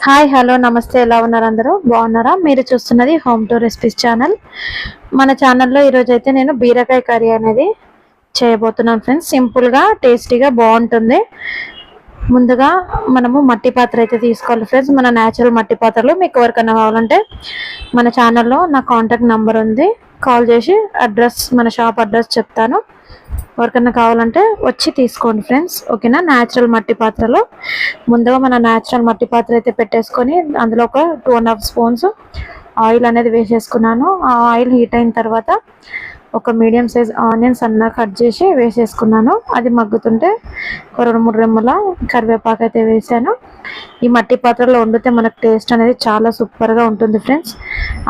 Hi hello నమస్తే, ఎలా ఉన్నారు? అందరూ బాగున్నారా? మీరు చూస్తున్నది హోమ్ టు రెసిపీస్ ఛానల్. మన ఛానల్లో ఈరోజు అయితే నేను బీరకాయ కర్రీ అనేది చేయబోతున్నాను ఫ్రెండ్స్. సింపుల్గా టేస్టీగా బాగుంటుంది. ముందుగా మనము మట్టి పాత్ర అయితే తీసుకోవాలి ఫ్రెండ్స్. మన న్యాచురల్ మట్టి పాత్రలు మీకు ఎవరికైనా కావాలంటే మన ఛానల్లో నా కాంటాక్ట్ నెంబర్ ఉంది, కాల్ చేసి మన షాప్ అడ్రస్ చెప్తాను. ఎవరికైనా కావాలంటే వచ్చి తీసుకోండి ఫ్రెండ్స్, ఓకేనా? న్యాచురల్ మట్టి పాత్రలో ముందుగా మన న్యాచురల్ మట్టి పాత్ర అయితే పెట్టేసుకొని అందులో ఒక 2.5 స్పూన్స్ ఆయిల్ అనేది వేసేసుకున్నాను. ఆ ఆయిల్ హీట్ అయిన తర్వాత ఒక మీడియం సైజ్ ఆనియన్స్ సన్నగా కట్ చేసి వేసేసుకున్నాను. అది మగ్గుతుంటే ఒక 2-3 రెమ్మల కరివేపాకు అయితే వేసాను. ఈ మట్టి పాత్రలో వండితే మనకు టేస్ట్ అనేది చాలా సూపర్గా ఉంటుంది ఫ్రెండ్స్.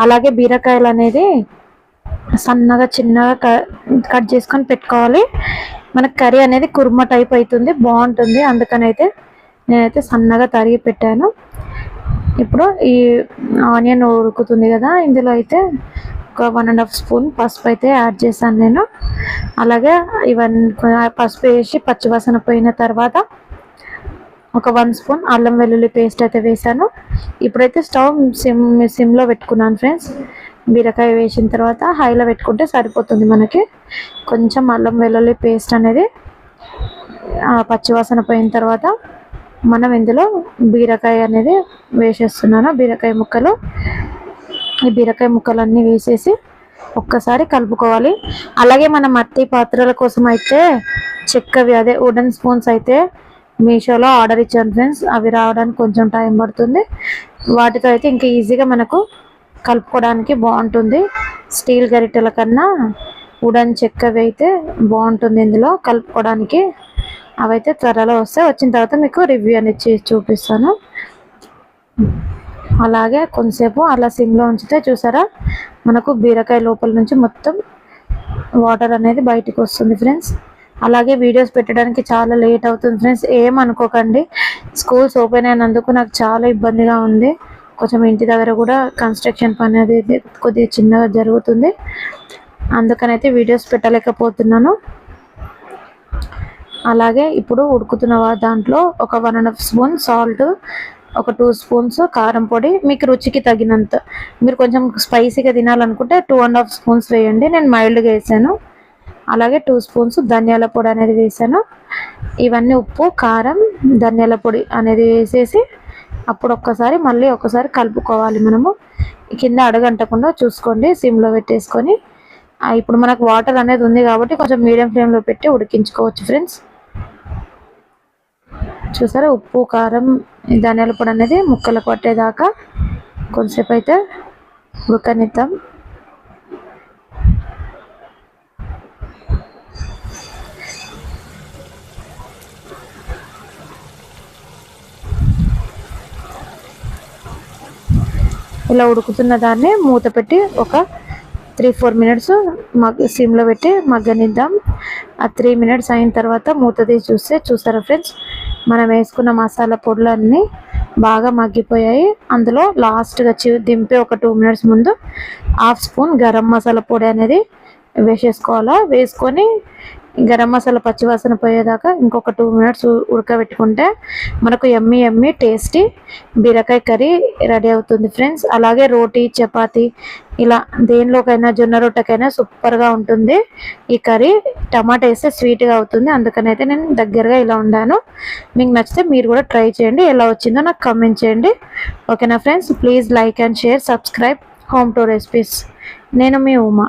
అలాగే బీరకాయలు అనేది సన్నగా చిన్నగా కట్ చేసుకొని పెట్టుకోవాలి. మనకు కర్రీ అనేది కుర్మా టైప్ అవుతుంది, బాగుంటుంది. అందుకనైతే నేనైతే సన్నగా తరిగి పెట్టాను. ఇప్పుడు ఈ ఆనియన్ ఉడుకుతుంది కదా, ఇందులో అయితే ఒక 1.5 స్పూన్ పసుపు అయితే యాడ్ చేశాను నేను. అలాగే ఇవన్నీ పసుపు వేసి పచ్చివాసన పోయిన తర్వాత ఒక 1 స్పూన్ అల్లం వెల్లుల్లి పేస్ట్ అయితే వేసాను. ఇప్పుడైతే స్టవ్ సిమ్లో పెట్టుకున్నాను ఫ్రెండ్స్. బీరకాయ వేసిన తర్వాత హైలో పెట్టుకుంటే సరిపోతుంది మనకి. కొంచెం అల్లం వెల్లుల్లి పేస్ట్ అనేది పచ్చివాసన పోయిన తర్వాత మనం ఇందులో బీరకాయ అనేది వేసేస్తున్నాను. బీరకాయ ముక్కలు, ఈ బీరకాయ ముక్కలన్నీ వేసేసి ఒక్కసారి కలుపుకోవాలి. అలాగే మన మట్టి పాత్రల కోసం అయితే చెక్కవి, అదే వుడెన్ స్పూన్స్ అయితే మీషోలో ఆర్డర్ ఇచ్చాను ఫ్రెండ్స్. అవి రావడానికి కొంచెం టైం పడుతుంది. వాటితో అయితే ఇంకా ఈజీగా మనకు కలుపుకోవడానికి బాగుంటుంది. స్టీల్ గరిటెల కన్నా వుడెన్ చెక్కవి అయితే బాగుంటుంది ఇందులో కలుపుకోవడానికి. అవైతే త్వరలో వచ్చిన తర్వాత మీకు రివ్యూ అనేది చూపిస్తాను. అలాగే కొంతసేపు అలా సిమ్లో ఉంచితే చూసారా, మనకు బీరకాయ లోపల నుంచి మొత్తం వాటర్ అనేది బయటికి వస్తుంది ఫ్రెండ్స్. అలాగే వీడియోస్ పెట్టడానికి చాలా లేట్ అవుతుంది ఫ్రెండ్స్, ఏమనుకోకండి. స్కూల్స్ ఓపెన్ అయినందుకు నాకు చాలా ఇబ్బందిగా ఉంది. కొంచెం ఇంటి దగ్గర కూడా కన్స్ట్రక్షన్ పని అనేది కొద్దిగా చిన్నగా జరుగుతుంది, అందుకనైతే వీడియోస్ పెట్టలేకపోతున్నాను. అలాగే ఇప్పుడు ఉడుకుతున్న దాంట్లో ఒక 1.5 స్పూన్ సాల్ట్, ఒక 2 స్పూన్స్ కారం పొడి, మీకు రుచికి తగినంత. మీరు కొంచెం స్పైసీగా తినాలనుకుంటే 2.5 స్పూన్స్ వేయండి, నేను మైల్డ్గా వేసాను. అలాగే 2 స్పూన్స్ ధనియాల పొడి అనేది వేసాను. ఇవన్నీ ఉప్పు, కారం, ధనియాల పొడి అనేది వేసేసి అప్పుడు మళ్ళీ ఒకసారి కలుపుకోవాలి. మనము కింద అడగంటకుండా చూసుకోండి, సిమ్లో పెట్టేసుకొని. ఇప్పుడు మనకు వాటర్ అనేది ఉంది కాబట్టి కొంచెం మీడియం ఫ్లేమ్లో పెట్టి ఉడికించుకోవచ్చు ఫ్రెండ్స్. చూసారా, ఉప్పు, కారం, ధనియాల పొడి అనేది ముక్కలకు పట్టేదాకా కొంచెంసేపు అయితే ఉడకనిద్దాం. ఇలా ఉడుకుతున్న దాన్ని మూత పెట్టి ఒక 3-4 మినిట్స్ సిమ్లో పెట్టి మగ్గనిద్దాం. ఆ 3 మినిట్స్ అయిన తర్వాత మూత తీసి చూసారా ఫ్రెండ్స్, మనం వేసుకున్న మసాలా పొడులన్నీ బాగా మగ్గిపోయాయి. అందులో లాస్ట్గా దింపే ఒక 2 మినిట్స్ ముందు 1/2 స్పూన్ గరం మసాలా పొడి అనేది వేసేసుకోవాలా. వేసుకొని గరం మసాలా పచ్చివాసన పోయేదాకా ఇంకొక 2 మినిట్స్ ఉడకబెట్టుకుంటే మనకు ఎమ్మి టేస్టీ బీరకాయ కర్రీ రెడీ అవుతుంది ఫ్రెండ్స్. అలాగే రోటీ, చపాతి, ఇలా దేనిలోకైనా, జొన్న రొట్టెకైనా సూపర్గా ఉంటుంది ఈ కర్రీ. టమాటా వేస్తే స్వీట్గా అవుతుంది, అందుకనైతే నేను దగ్గరగా ఇలా ఉండాను. మీకు నచ్చితే మీరు కూడా ట్రై చేయండి, ఎలా వచ్చిందో నాకు కామెంట్ చేయండి, ఓకేనా friends? Please like and share, subscribe home to recipes. నేను మీ ఉమా.